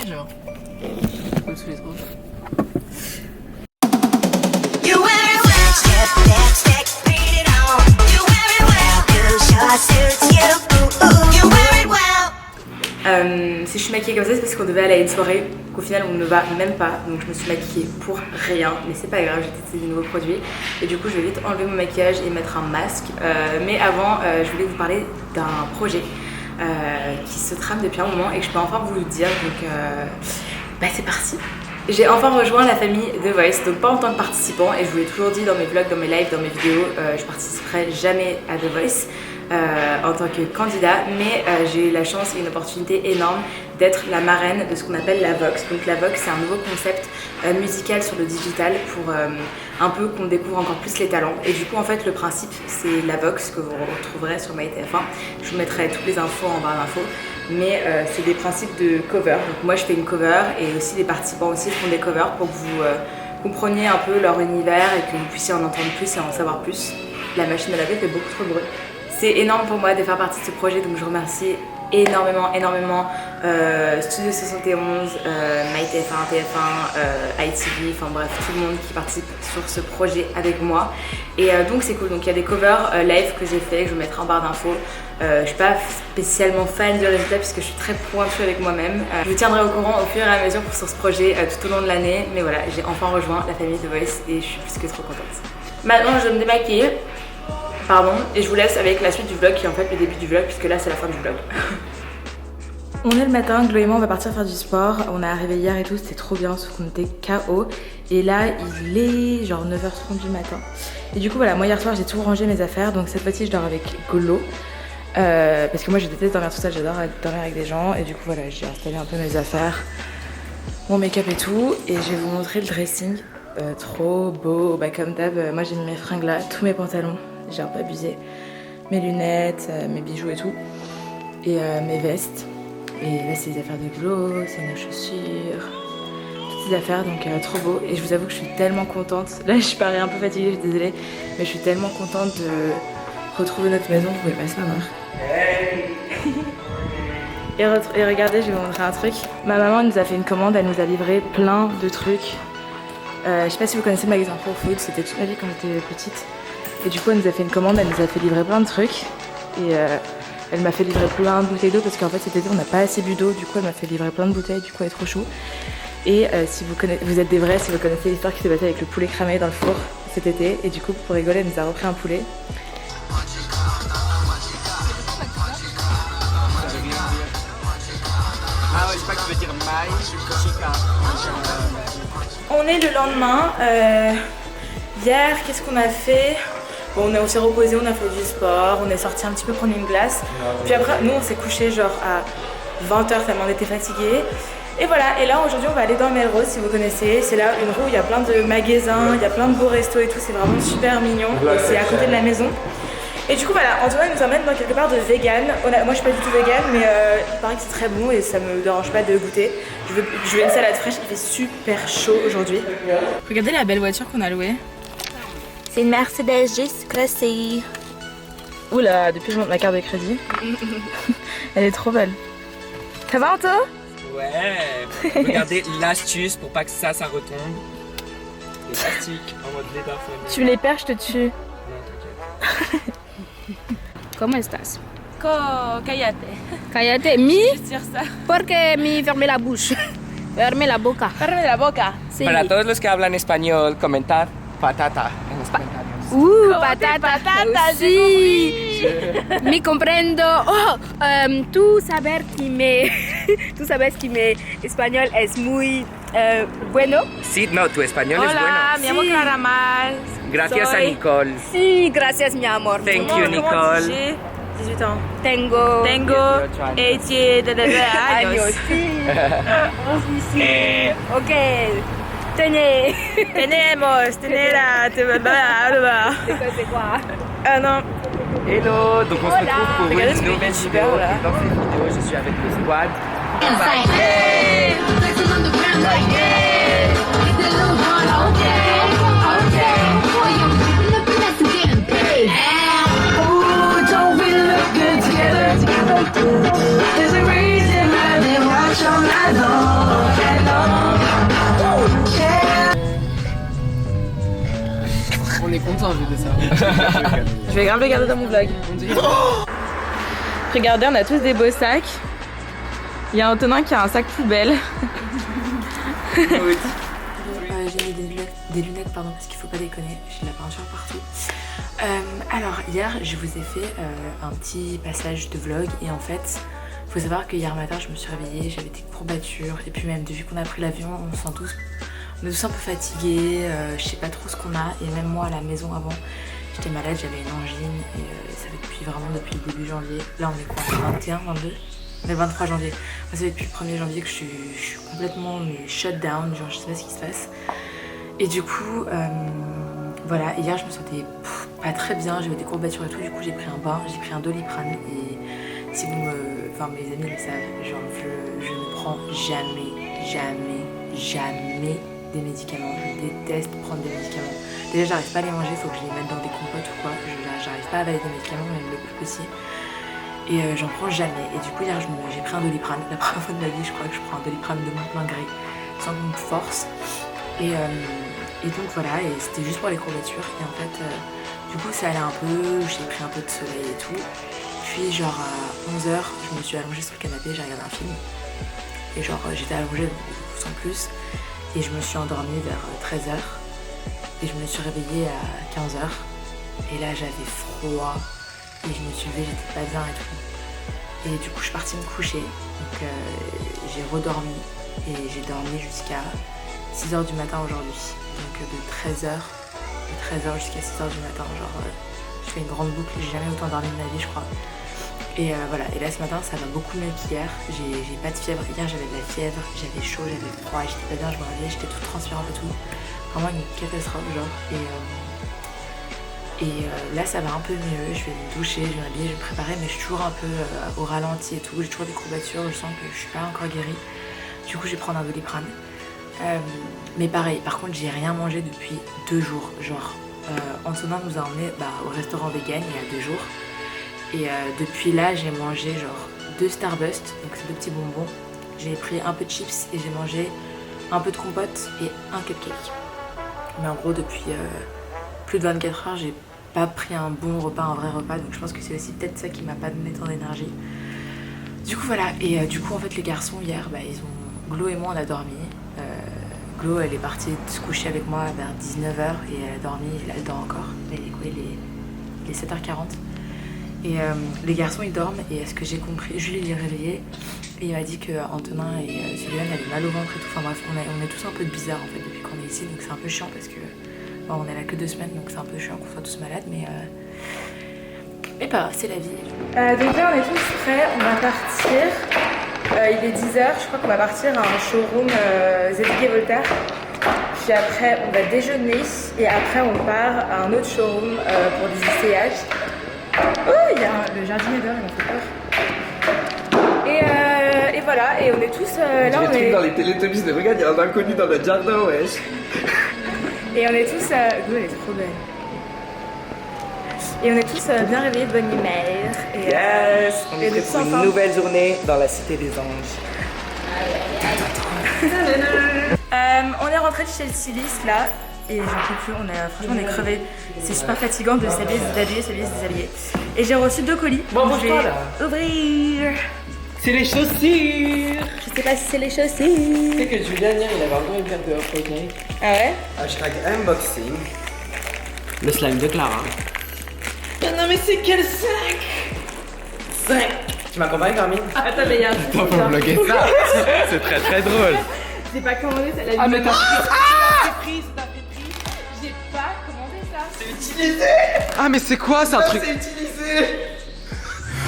genre. Comme tous les autres. Si je suis maquillée comme ça, c'est parce qu'on devait aller à une soirée qu'au final on ne va même pas. Donc je me suis maquillée pour rien, mais c'est pas grave, j'ai testé des nouveaux produits. Et du coup je vais vite enlever mon maquillage et mettre un masque. Mais avant, je voulais vous parler d'un projet qui se trame depuis un moment et que je peux enfin vous le dire. Donc c'est parti. J'ai enfin rejoint la famille The Voice, donc pas en tant que participant, et je vous l'ai toujours dit dans mes vlogs, dans mes lives, dans mes vidéos, je participerai jamais à The Voice en tant que candidat, mais j'ai eu la chance et une opportunité énorme d'être la marraine de ce qu'on appelle la Vox. Donc la Vox, c'est un nouveau concept musical sur le digital pour un peu qu'on découvre encore plus les talents. Et du coup en fait le principe c'est la Vox que vous retrouverez sur MyTF1. Je vous mettrai toutes les infos en barre d'infos. Mais c'est des principes de cover. Donc moi je fais une cover et aussi les participants aussi font des covers pour que vous compreniez un peu leur univers et que vous puissiez en entendre plus et en savoir plus. La machine à laver fait beaucoup trop de bruit. C'est énorme pour moi de faire partie de ce projet, donc je remercie énormément Studio 71, MyTF1, TF1, ITV, enfin bref tout le monde qui participe sur ce projet avec moi. Et donc c'est cool, donc il y a des covers live que j'ai fait, que je vous mettrai en barre d'infos. Je suis pas spécialement fan du résultat puisque je suis très pointue avec moi-même. Je vous tiendrai au courant au fur et à mesure sur ce projet tout au long de l'année. Mais voilà, j'ai enfin rejoint la famille The Voice et je suis plus que trop contente. Maintenant je vais me démaquiller. Pardon, et je vous laisse avec la suite du vlog qui est en fait le début du vlog puisque là c'est la fin du vlog. On est le matin, Chloé et moi on va partir faire du sport. On est arrivé hier et tout, c'était trop bien sauf qu'on était KO. Et là il est genre 9h30 du matin. Et du coup voilà, moi hier soir j'ai tout rangé mes affaires. Donc cette fois-ci je dors avec Golo. Parce que moi je déteste dormir tout seul, j'adore dormir avec des gens. Et du coup voilà, j'ai installé un peu mes affaires, mon make-up et tout. Et je vais vous montrer le dressing. Trop beau, comme d'hab, moi j'ai mis mes fringues là, tous mes pantalons. J'ai un peu abusé, mes lunettes, mes bijoux et tout, et mes vestes. Et là c'est les affaires de Glo, c'est nos chaussures, toutes ces affaires, donc trop beau. Et je vous avoue que je suis tellement contente, là je parais un peu fatiguée, je suis désolée, mais je suis tellement contente de retrouver notre maison, vous pouvez pas savoir. Et regardez, je vais vous montrer un truc. Ma maman nous a fait une commande, elle nous a livré plein de trucs. Je sais pas si vous connaissez le magasin Pro Food, c'était toute ma vie quand j'étais petite. Et du coup elle nous a fait une commande, elle nous a fait livrer plein de trucs. Et elle m'a fait livrer plein de bouteilles d'eau parce qu'en fait cet été on n'a pas assez bu d'eau. Du coup elle m'a fait livrer plein de bouteilles, du coup elle est trop chaud. Et si vous êtes des vrais, si vous connaissez l'histoire qui s'est passée avec le poulet cramé dans le four cet été. Et du coup pour rigoler elle nous a repris un poulet. Ah ouais, je sais pas que tu veux dire maïs, chica. On est le lendemain. Hier, qu'est-ce qu'on a fait? Bon, on s'est reposé, on a fait du sport, on est sorti un petit peu prendre une glace. Puis après, nous, on s'est couché genre à 20h tellement on était fatigués. Et voilà, et là aujourd'hui, on va aller dans Melrose si vous connaissez. C'est là une rue où il y a plein de magasins, il y a plein de beaux restos et tout. C'est vraiment super mignon. C'est à côté de la maison. Et du coup, voilà, Antoine nous emmène dans quelque part de vegan. Moi, je suis pas du tout vegan, mais il paraît que c'est très bon et ça me dérange pas de goûter. Je veux une salade fraîche, il fait super chaud aujourd'hui. Regardez la belle voiture qu'on a louée. C'est une Mercedes G-Classée. Oula, depuis que je monte ma carte de crédit. Elle est trop belle. Ça va, Anto? Ouais. Regardez l'astuce pour pas que ça retombe. Le plastique en mode départ. Tu les perds, je te tue. Non, t'inquiète. ¿Cómo estás? Cállate. Cállate. Mi? Tire ça. Porque mi ferme la bouche. Ferme la boca. Ferme la boca. Sí. Para todos los que hablan español, comentar patata en los comentarios. Patata. Sí. Mi comprendo. Oh, tú sabes que mi español es muy bueno. Sí, no, tu español es Hola, bueno. mi amo Caramal. Gracias a Nicole. Sí, gracias mi amor. Thank you, Nicole. J'ai 18 ans. Tengo 18 años. Sí. Sí. Ok. Tenemos, tenera, C'est quoi? Ah non. Hello, donc on se retrouve pour Regardez ce une que nouvelle c'est vidéo. super, là. Et dans cette vidéo, je suis avec le squad. There's a reason why they watch all night long. On est content vu de ça. Je vais grave le garder dans mon vlog. Regardez, on a tous des beaux sacs. Il y a Antonin qui a un sac poubelle. J'ai mis des lunettes pardon, parce qu'il faut pas déconner, j'ai de la peinture partout. Alors hier je vous ai fait un petit passage de vlog et en fait faut savoir que hier matin je me suis réveillée, j'avais des courbatures et puis même depuis qu'on a pris l'avion on est tous un peu fatigués, je sais pas trop ce qu'on a et même moi à la maison avant j'étais malade, j'avais une angine et ça fait depuis le début janvier. Là on est quoi, le 21, 22 le 23 janvier. Moi, ça fait depuis le 1er janvier que je suis complètement shut down, genre je sais pas ce qui se passe. Et du coup, voilà, hier je me sentais pas très bien, j'avais des courbatures et tout, du coup j'ai pris un bain, j'ai pris un Doliprane et si vous me... Enfin mes amis le savent, genre je ne prends jamais des médicaments, je déteste prendre des médicaments. Déjà j'arrive pas à les manger, faut que je les mette dans des compotes ou quoi, j'arrive pas à avaler des médicaments même le plus possible. Et j'en prends jamais. Et du coup hier j'ai pris un Doliprane. La première fois de ma vie je crois que je prends un Doliprane de mon plein gré, sans qu'on me force. Et donc voilà, et c'était juste pour les courbatures. Et en fait du coup ça allait un peu, j'ai pris un peu de soleil et tout. Puis genre à 11h je me suis allongée sur le canapé, j'ai regardé un film. Et genre j'étais allongée sans plus. Et je me suis endormie vers 13h. Et je me suis réveillée à 15h. Et là j'avais froid. Et je me suis levée, j'étais pas bien et tout. Et du coup je suis partie me coucher. Donc j'ai redormi. Et j'ai dormi jusqu'à 6h du matin aujourd'hui. Donc de 13h jusqu'à 6h du matin. Genre je fais une grande boucle. J'ai jamais autant dormi de ma vie je crois. Et voilà. Et là ce matin ça va beaucoup mieux qu'hier. J'ai pas de fièvre. Hier j'avais de la fièvre. J'avais chaud, j'avais froid. J'étais pas bien, je me réveillais, j'étais toute transpirante et tout. Vraiment une catastrophe genre. Et là ça va un peu mieux, je vais me doucher, je vais m'habiller, je vais me préparer, mais je suis toujours un peu au ralenti et tout, j'ai toujours des courbatures, je sens que je suis pas encore guérie. Du coup je vais prendre un Doliprane. Mais pareil, par contre j'ai rien mangé depuis 2 jours. Genre Antonin nous a emmenés au restaurant vegan il y a 2 jours. Et depuis là j'ai mangé genre 2 Starburst, donc c'est 2 petits bonbons. J'ai pris un peu de chips et j'ai mangé un peu de compote et un cupcake. Mais en gros depuis plus de 24 heures j'ai pas pris un bon repas, un vrai repas, donc je pense que c'est aussi peut-être ça qui m'a pas donné tant d'énergie. Du coup voilà, et du coup en fait les garçons hier, ils ont... Glo et moi on a dormi. Glo elle est partie se coucher avec moi vers 19h et elle a dormi, elle dort encore. Il est 7h40. Et les garçons ils dorment et à ce que j'ai compris, Julie les réveillé et il m'a dit que Antonin et Sylviane avaient mal au ventre et tout. Enfin bref, on est tous un peu bizarres en fait depuis qu'on est ici, donc c'est un peu chiant parce que on est là que 2 semaines, donc c'est un peu chiant qu'on soit tous malades, mais pas grave, c'est la vie. Donc là on est tous prêts, on va partir. Il est 10h, je crois qu'on va partir à un showroom Zedek et Voltaire. Puis après on va déjeuner et après on part à un autre showroom pour des essayages. Oh, il y a le jardinier dehors, il m'a fait peur. Et voilà, et on est tous là, on est... dans les Teletubbies de regarde, il y a un inconnu dans le jardin, wesh. Et on est tous... Glo, elle est trop belle. Et on est tous bien réveillés de bonne humeur. Et, Yes, on est prêts pour une nouvelle journée dans la cité des anges. On est rentré de chez le styliste là. Et j'en peux plus, franchement on est crevés. C'est super fatigant de s'habiller, se déshabiller, s'habiller, se déshabiller. Et j'ai reçu 2 colis. Bon, donc je vais ouvrir. C'est les chaussures. Je sais pas si c'est les chaussures. Tu sais que Julien hier il avait encore une carte de Fortnite. Ah ouais? Hashtag unboxing. Le slime de Clara. Non mais c'est quel sac? 5. Tu m'accompagnes Carmine? Attends mais il y a un truc. Faut bloquer ça. C'est très très drôle. J'ai pas commandé ça, la Ah mais t'as pris, j'ai pas commandé ça. C'est utilisé. Ah mais c'est quoi? C'est un truc... C'est utilisé.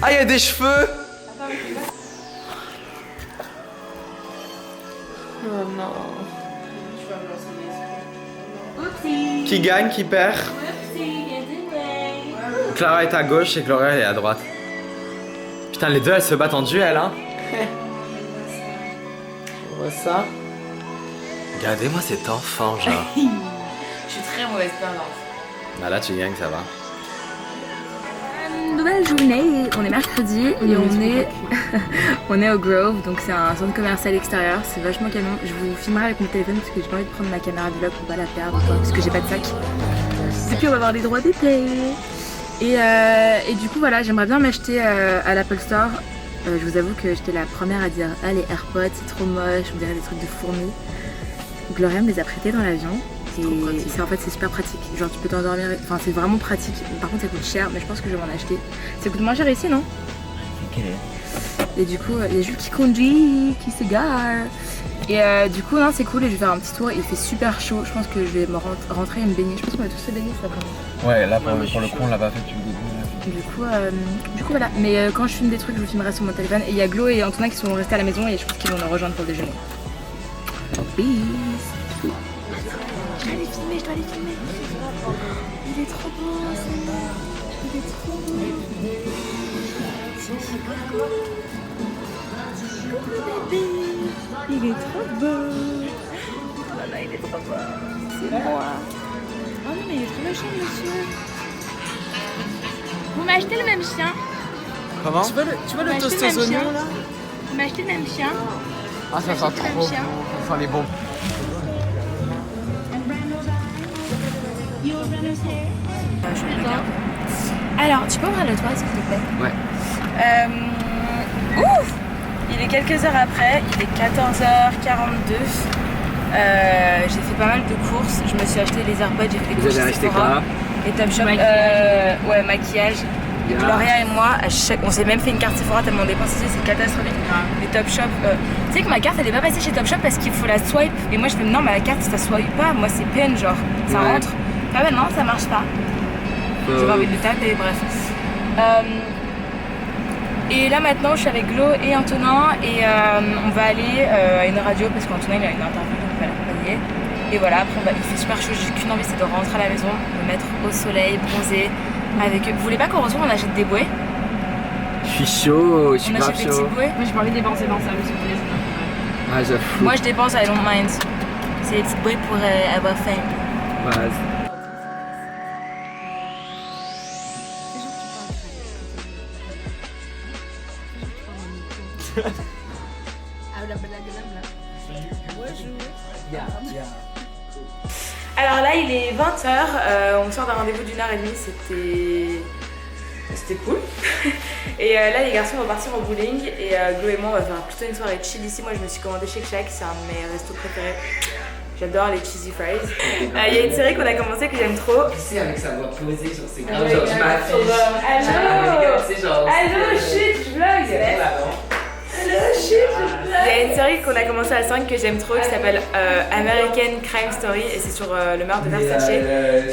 Ah il y a des cheveux. Attends mais c'est quoi? Oh non. Tu vas me lancer des esprits. Qui gagne, qui perd? Clara est à gauche et Gloria est à droite. Putain, les deux elles se battent en duel, hein. On voit ça. Regardez-moi cet enfant, genre. Je suis très mauvaise perdante. Bah là, tu gagnes, ça va. nouvelle journée. On est mercredi et on est au Grove, donc c'est un centre commercial extérieur. C'est vachement canon. Je vous filmerai avec mon téléphone parce que j'ai pas envie de prendre ma caméra de vlog pour pas la perdre ou quoi, parce que j'ai pas de sac. Et puis on va avoir les droits d'été. Et du coup voilà, j'aimerais bien m'acheter à l'Apple Store. Je vous avoue que j'étais la première à dire ah les AirPods c'est trop moche, on dirait des trucs de fourmis. Gloria me les a prêtés dans l'avion. Et c'est en fait c'est super pratique, genre tu peux t'endormir, enfin c'est vraiment pratique, par contre ça coûte cher mais je pense que je vais m'en acheter. Ça coûte moins cher ici non? Ok. Et du coup il y a Jules qui conduit, qui s'égare. Et du coup non c'est cool et je vais faire un petit tour, il fait super chaud, je pense que je vais me rentrer et me baigner, je pense qu'on va tous se baigner ça vraiment. Ouais là pour le coup on l'a pas fait depuis le début. Du coup voilà, mais quand je filme des trucs je vous filmerai sur mon téléphone et il y a Glo et Antonin qui sont restés à la maison et je pense qu'ils vont nous rejoindre pour le déjeuner. Peace. Je dois les filmer. Il est trop beau, il est trop beau. Bébé, il est trop beau. Voilà, il est trop beau. C'est moi. Oh non, mais il est trop méchant, monsieur. Vous m'achetez le même chien? Comment? Tu vois le toast aux oignons là? Vous m'achetez le même chien? Ah ça sent trop. Ça sent les bons. Alors, tu peux ouvrir le toit s'il te plaît? Ouais. Ouf! Il est quelques heures après, il est 14h42. J'ai fait pas mal de courses, je me suis acheté les AirPods, j'ai fait des courses chez Sephora et Topshop. Ouais, maquillage. Et Gloria et moi, on s'est même fait une carte Sephora tellement dépensé, c'est catastrophique. Les Topshop. Tu sais que ma carte elle est pas passée chez Topshop parce qu'il faut la swipe. Et moi je fais non, mais la carte ça swipe pas, moi c'est PN genre, ça rentre. Ah ben non, ça marche pas. J'avais envie de le taper, bref. Et là maintenant je suis avec Glo et Antonin et on va aller à une radio parce qu'Antonin il a une interview donc on va l'accompagner. Et voilà, après il fait super chaud, j'ai qu'une envie c'est de rentrer à la maison, me mettre au soleil, bronzer avec eux. Vous voulez pas qu'on retourne, on achète des bouées? Je suis chaud, je suis grave chaud. On achète des petits bouées? Moi j'ai pas envie de dépenser dans ça, monsieur. Ah j'avoue. Moi je dépense, I don't mind. C'est des petites bouées pour avoir faim. Ouais. Alors là il est 20h, on sort d'un rendez-vous d'1h30, c'était cool. Et là les garçons vont partir au bowling et Glo et moi on va faire plutôt une soirée chill ici. Moi je me suis commandé Shake Shack, c'est un de mes restos préférés. J'adore les cheesy fries. Il y a une série qu'on a commencé que j'aime trop. Tu sais avec sa voix posée, genre c'est grave, genre je m'affiche. Allo, shit, je vlog. Il y a une série qu'on a commencé à 5 que j'aime trop qui s'appelle American Crime Story et c'est sur le meurtre de Versace. Et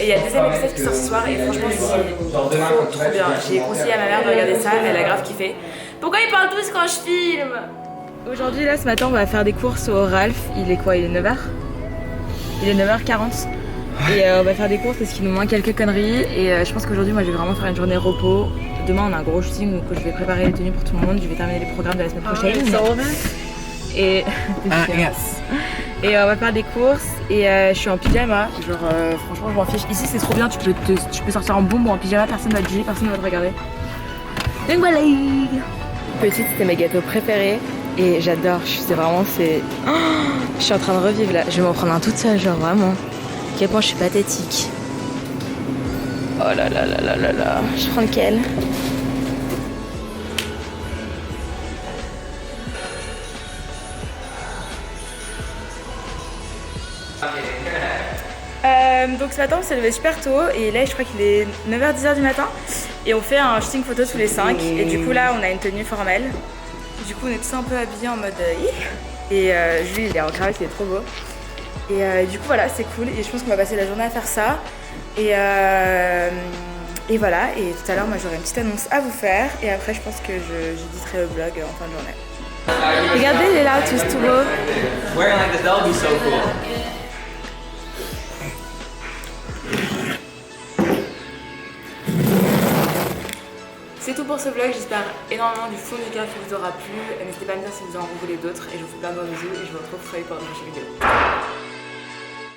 il y a 2e épisode qui sort ce soir et franchement c'est trop bien. J'ai conseillé à ma mère de regarder ça, elle a grave kiffé. Pourquoi ils parlent tous quand je filme? Aujourd'hui là ce matin on va faire des courses au Ralph. Il est quoi? Il est 9h? Il est 9h40. Et on va faire des courses parce qu'il nous manque quelques conneries et je pense qu'aujourd'hui moi je vais vraiment faire une journée repos. Demain on a un gros shooting donc je vais préparer les tenues pour tout le monde, je vais terminer les programmes de la semaine prochaine. Et et on va faire des courses et je suis en pyjama, genre franchement je m'en fiche. Ici c'est trop bien, tu peux sortir en bombe ou en pyjama, personne va te juger, personne va te regarder. Donc voilà. Petite c'était mes gâteaux préférés et j'adore, c'est vraiment je suis en train de revivre là, je vais m'en prendre un toute seule genre vraiment. À quel point je suis pathétique. Oh là là là là là là, je prends lequel? Donc ce matin on s'est levé super tôt et là je crois qu'il est 9h-10h du matin et on fait un shooting photo tous les 5 et du coup là on a une tenue formelle. Du coup on est tous un peu habillés en mode et Jules il est en cravate, il est trop beau. Et du coup voilà c'est cool et je pense qu'on va passer la journée à faire ça et voilà et tout à l'heure moi j'aurai une petite annonce à vous faire et après je pense que j'éditerai le vlog en fin de journée. Regardez il est là tout beau. C'est tout pour ce vlog, j'espère énormément du fond du cœur qu'il vous aura plu. N'hésitez pas à me dire si vous en voulez d'autres et je vous fais plein de bisous et je vous retrouve très vite pour une prochaine vidéo.